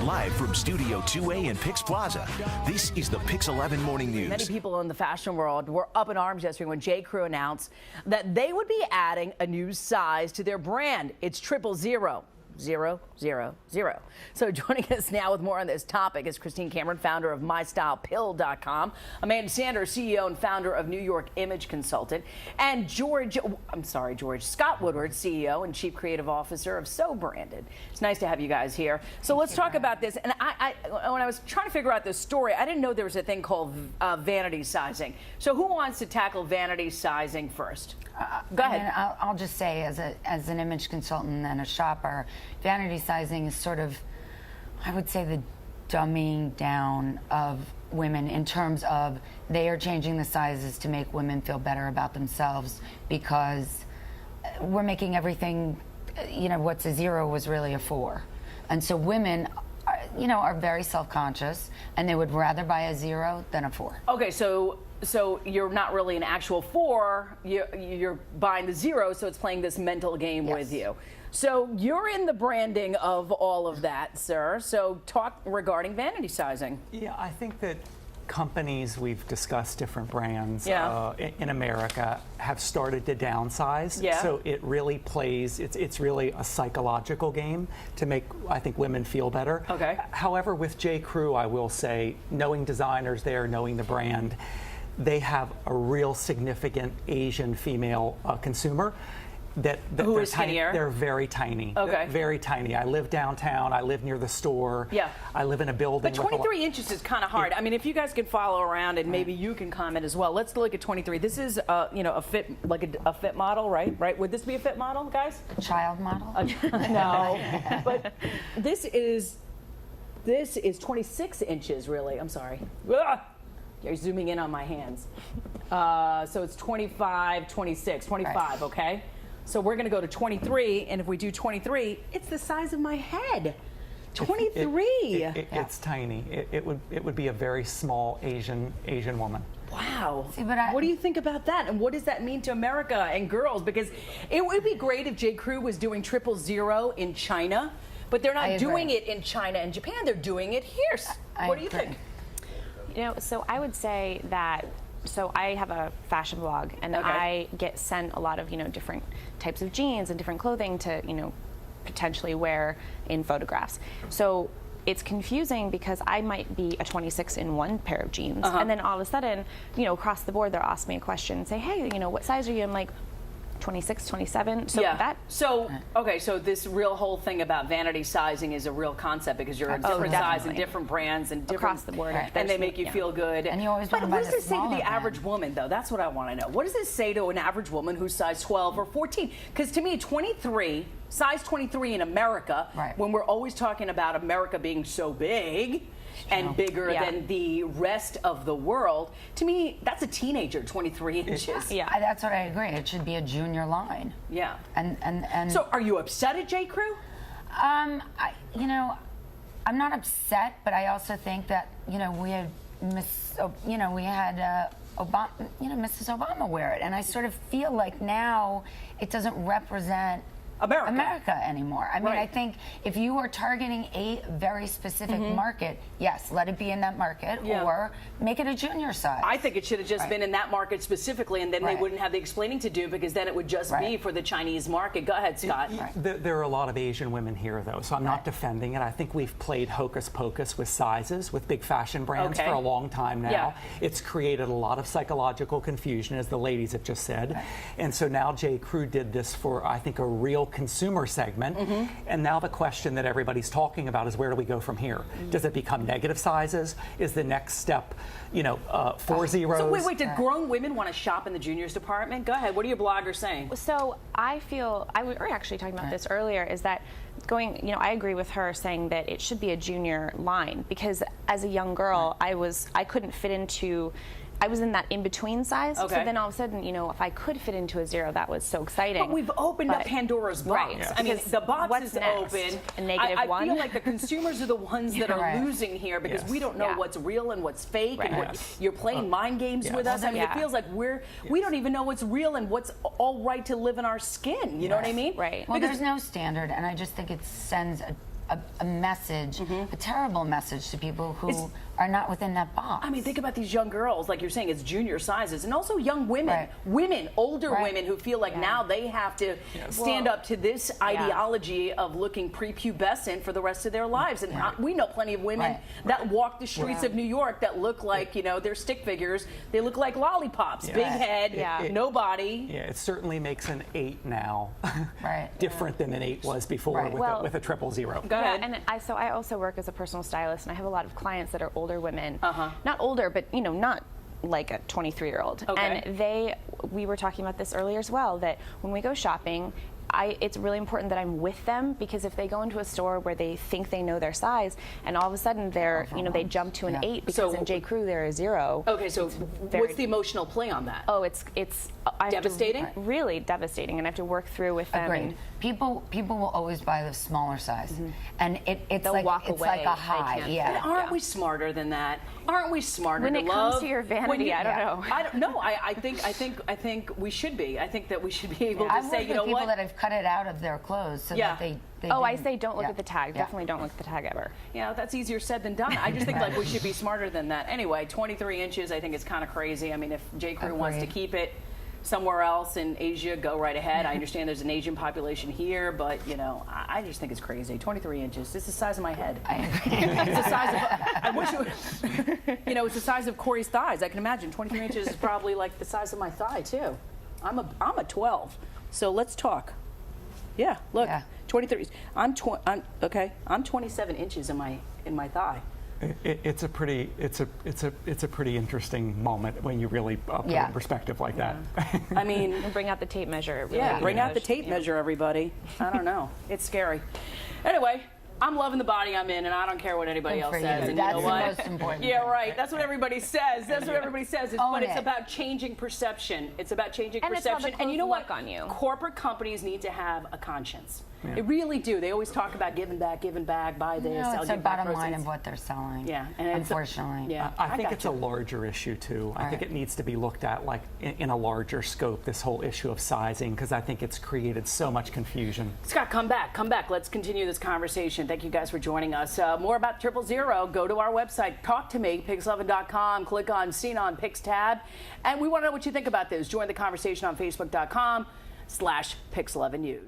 Live from Studio 2A in PIX Plaza, this is the PIX11 Morning News. Many people in the fashion world were up in arms yesterday when J.Crew announced that they would be adding a new size to their brand. It's 000. 000. So joining us now with more on this topic is Christine Cameron, founder of MyStylePill.com, Amanda Sanders, CEO and founder of New York Image Consultant, and Scott Woodward, CEO and Chief Creative Officer of So Branded. It's nice to have you guys here. So let's talk about this. And when I was trying to figure out this story, I didn't know there was a thing called vanity sizing. So who wants to tackle vanity sizing first? Go ahead. I'll just say, as an image consultant and a shopper, vanity sizing is sort of, I would say, the dumbing down of women in terms of they are changing the sizes to make women feel better about themselves, because we're making everything, what's a 0 was really a 4. And so women are very self-conscious, and they would rather buy a 0 than a 4. Okay, so you're not really an actual 4, you're buying the 0, so it's playing this mental game with you. So you're in the branding of all of that, sir. So talk regarding vanity sizing. Yeah, I think that companies, we've discussed different brands in America, have started to downsize. Yeah. So it really plays, it's really a psychological game to make, I think, women feel better. Okay. However, with J.Crew, I will say, knowing designers there, knowing the brand, they have a real significant Asian female consumer. Who is skinnier? They're very tiny. Okay. Very tiny. I live downtown. I live near the store. Yeah. I live in a building. But 23 inches is kind of hard. I mean, if you guys can follow around, and maybe you can comment as well. Let's look at 23. This is, a fit, like a fit model, right? Right? Would this be a fit model, guys? A child model? No. But this is 26 inches, really. I'm sorry. Ugh. You're zooming in on my hands. So it's 25, 26, 25, right. Okay? So we're going to go to 23, and if we do 23, it's the size of my head. 23. It's tiny. It would be a very small Asian woman. Wow. See, what do you think about that, and what does that mean to America and girls? Because it would be great if J.Crew was doing 000 in China, but they're not doing it in China and Japan. They're doing it here. What do you think? So I would say that. So I have a fashion blog, and I get sent a lot of different types of jeans and different clothing to potentially wear in photographs. So it's confusing because I might be a 26 in one pair of jeans, and then all of a sudden, across the board, they'll ask me a question and say, hey, what size are you? I'm like, 26, 27. So so this real whole thing about vanity sizing is a real concept, because you're a different size and different brands and different, across the board, and they make you feel good. And you always but want what to does buy it say to the smaller average woman, though? That's what I want to know. What does it say to an average woman who's size 12 or 14? Because to me, 23, size 23 in America, when we're always talking about America being so big and bigger than the rest of the world, to me, that's a teenager, 23 inches. Yeah, that's what I agree. It should be a junior line. Yeah. And so, are you upset at J.Crew? I'm not upset, but I also think that we had Obama, Mrs. Obama wear it, and I sort of feel like now it doesn't represent America anymore. I mean, I think if you are targeting a very specific market, yes, let it be in that market, or make it a junior size. I think it should have just been in that market specifically, and then they wouldn't have the explaining to do, because then it would just be for the Chinese market. Go ahead, Scott. There are a lot of Asian women here, though, so I'm not defending it. I think we've played hocus pocus with sizes with big fashion brands for a long time now. It's created a lot of psychological confusion, as the ladies have just said. And so now J.Crew did this for, I think, a real consumer segment, and now the question that everybody's talking about is, where do we go from here? Does it become negative sizes? Is the next step 4 zeros? So wait, did grown women want to shop in the juniors department? Go ahead. What are your bloggers saying? So I feel, we were actually talking about this earlier, is that I agree with her saying that it should be a junior line, because as a young girl, I couldn't fit into, I was in that in-between size. So then all of a sudden, if I could fit into a 0, that was so exciting. But we've opened up Pandora's box. I mean, the box is open. A negative I one? feel like the consumers are the ones that are losing here, because we don't know what's real and what's fake, and what, you're playing mind games with us. I mean, it feels like we don't even know what's real and what's all right to live in our skin. You know what I mean? Right. Well, there's no standard, and I just think it sends a message, a terrible message to people who are not within that box. I mean, think about these young girls, like you're saying, it's junior sizes, and also young women, older women who feel like now they have to stand up to this ideology of looking prepubescent for the rest of their lives. And we know plenty of women that walk the streets of New York that look like, you know, they're stick figures. They look like lollipops, big head, no body. Yeah, it certainly makes an 8 now different than an 8 was before with a 000. Go ahead. And I also work as a personal stylist, and I have a lot of clients that are older women, not older, but you know, not like a 23-year-old. And we were talking about this earlier as well, that when we go shopping, it's really important that I'm with them, because if they go into a store where they think they know their size and all of a sudden they're, you know, they jump to an 8 because in J. Crew they're a 0. Okay, so what's the emotional play on that? Oh, it's devastating? Really devastating, and I have to work through with them. Agreed. People will always buy the smaller size, and it's like like a high. But aren't we smarter than that? Aren't we smarter when to it love? comes to your vanity? I don't know. I don't know. I think we should be. I think that we should be able to say, you know people what? that have cut it out of their clothes so that they I say don't look at the tag. Definitely don't look at the tag ever. Yeah, that's easier said than done. I just think like we should be smarter than that. Anyway, 23 inches, I think it's kind of crazy. I mean, if J. Crew wants to keep it somewhere else in Asia, go right ahead. I understand there's an Asian population here, but you know, I just think it's crazy. 23 inches. It's the size of my head. I agree. It's the size of. I wish it was. You know, it's the size of Corey's thighs. I can imagine 23 inches is probably like the size of my thigh too. I'm a 12. So let's talk. Yeah, look, 23. I'm 27 inches in my thigh. It's a pretty interesting moment when you really put it in perspective like that. I mean, bring out the tape measure. Really bring out the tape measure, everybody. I don't know. It's scary. Anyway, I'm loving the body I'm in, and I don't care what anybody else says. And that's you know what? the most important. Yeah, right. That's what everybody says. That's what everybody says. But it's about changing perception. It's about changing perception. And you know what? Corporate companies need to have a conscience. They really do. They always talk about giving back, buy this. No, it's the bottom line of what they're selling. Yeah, and unfortunately. I think it's a larger issue too. I think it needs to be looked at like in a larger scope. This whole issue of sizing, because I think it's created so much confusion. Scott, come back. Let's continue this conversation. Thank you guys for joining us. More about 000. Go to our website. Talk to me. PIX11.com. Click on Seen on PIX tab, and we want to know what you think about this. Join the conversation on Facebook.com/PIX11News.